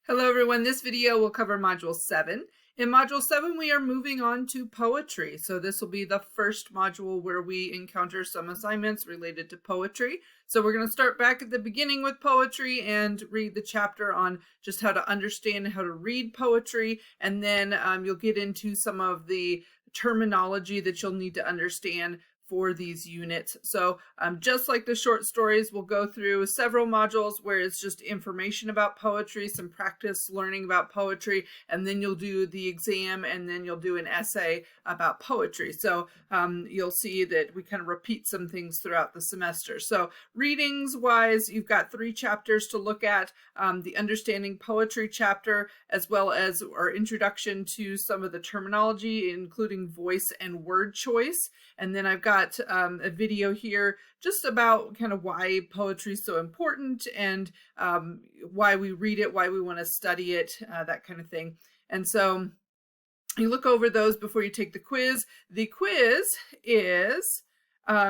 Hello everyone, this video will cover Module 7. In Module 7 we are moving on to poetry. So this will be the first module where we encounter some assignments related to poetry. So we're going to start back at the beginning with poetry and read the chapter on just how to understand how to read poetry, and then you'll get into some of the terminology that you'll need to understand for these units. So just like the short stories, we'll go through several modules where it's just information about poetry, some practice learning about poetry, and then you'll do the exam, and then you'll do an essay about poetry. So you'll see that we kind of repeat some things throughout the semester. So readings wise, you've got 3 chapters to look at: the Understanding Poetry chapter, as well as our introduction to some of the terminology, including voice and word choice. And then I've got a video here just about kind of why poetry is so important, and why we read it, why we want to study it, that kind of thing. And so you look over those before you take the quiz. The quiz is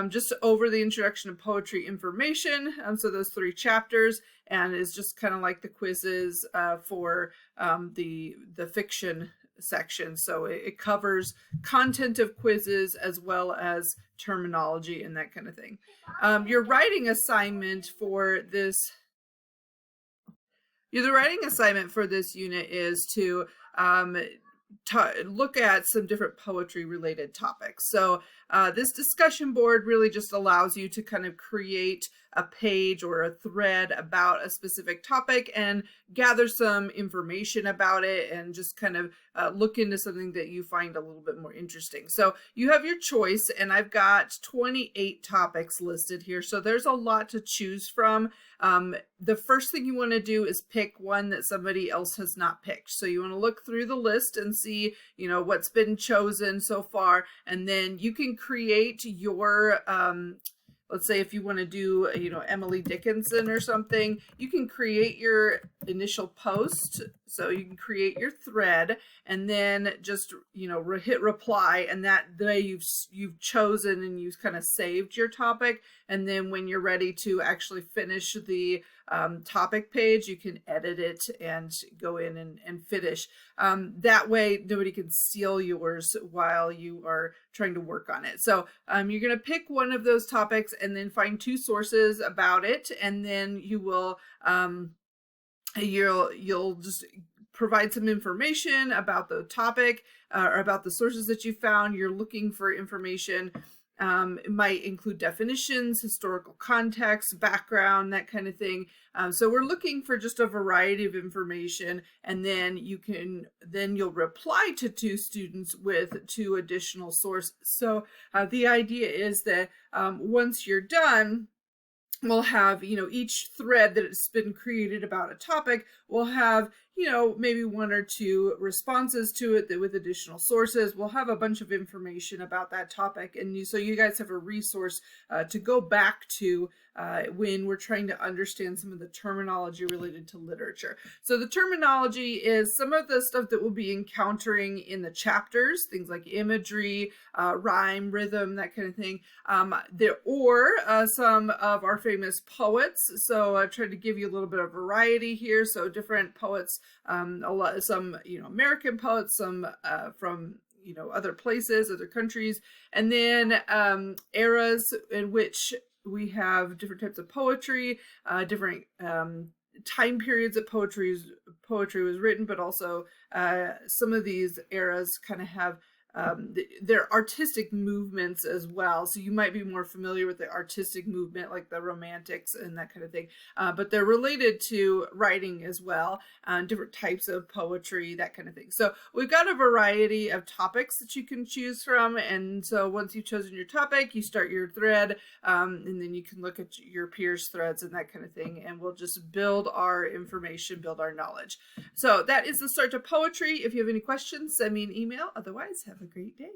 just over the introduction to poetry information. So those 3 chapters, and is just kind of like the quizzes for the fiction section. So it covers content of quizzes as well as terminology and that kind of thing. Your writing assignment for this unit is to look at some different poetry related topics. So this discussion board really just allows you to kind of create a page or a thread about a specific topic and gather some information about it, and just kind of look into something that you find a little bit more interesting. So you have your choice, and I've got 28 topics listed here, so there's a lot to choose from. The first thing you want to do is pick one that somebody else has not picked. So you want to look through the list and see, what's been chosen so far, and then you can create your let's say if you want to do, Emily Dickinson or something, you can create your initial post. So you can create your thread, and then just, hit reply, and that way you've chosen and you've kind of saved your topic. And then when you're ready to actually finish the topic page, you can edit it and go in and finish. That way nobody can steal yours while you are trying to work on it. So you're going to pick one of those topics and then find 2 sources about it, and then you will you'll just provide some information about the topic, or about the sources that you found. You're looking for information. It might include definitions, historical context, background, that kind of thing. So we're looking for just a variety of information, and then you'll reply to 2 students with 2 additional sources. So the idea is that once you're done, we'll have, each thread that has been created about a topic will have, maybe 1 or 2 responses to it with additional sources. We'll have a bunch of information about that topic, and so you guys have a resource to go back to when we're trying to understand some of the terminology related to literature. So the terminology is some of the stuff that we'll be encountering in the chapters, things like imagery, rhyme, rhythm, that kind of thing. Some of our famous poets. So I tried to give you a little bit of variety here. So different poets, some American poets, some from other places, other countries, and then eras in which we have different types of poetry, different time periods that poetry was written, but also some of these eras kind of have their artistic movements as well. So you might be more familiar with the artistic movement, like the Romantics and that kind of thing, but they're related to writing as well, different types of poetry, that kind of thing. So we've got a variety of topics that you can choose from, and so once you've chosen your topic, you start your thread, and then you can look at your peers' threads and that kind of thing, and we'll just build our information, build our knowledge. So that is the start to poetry. If you have any questions, send me an email. Otherwise, have a great day.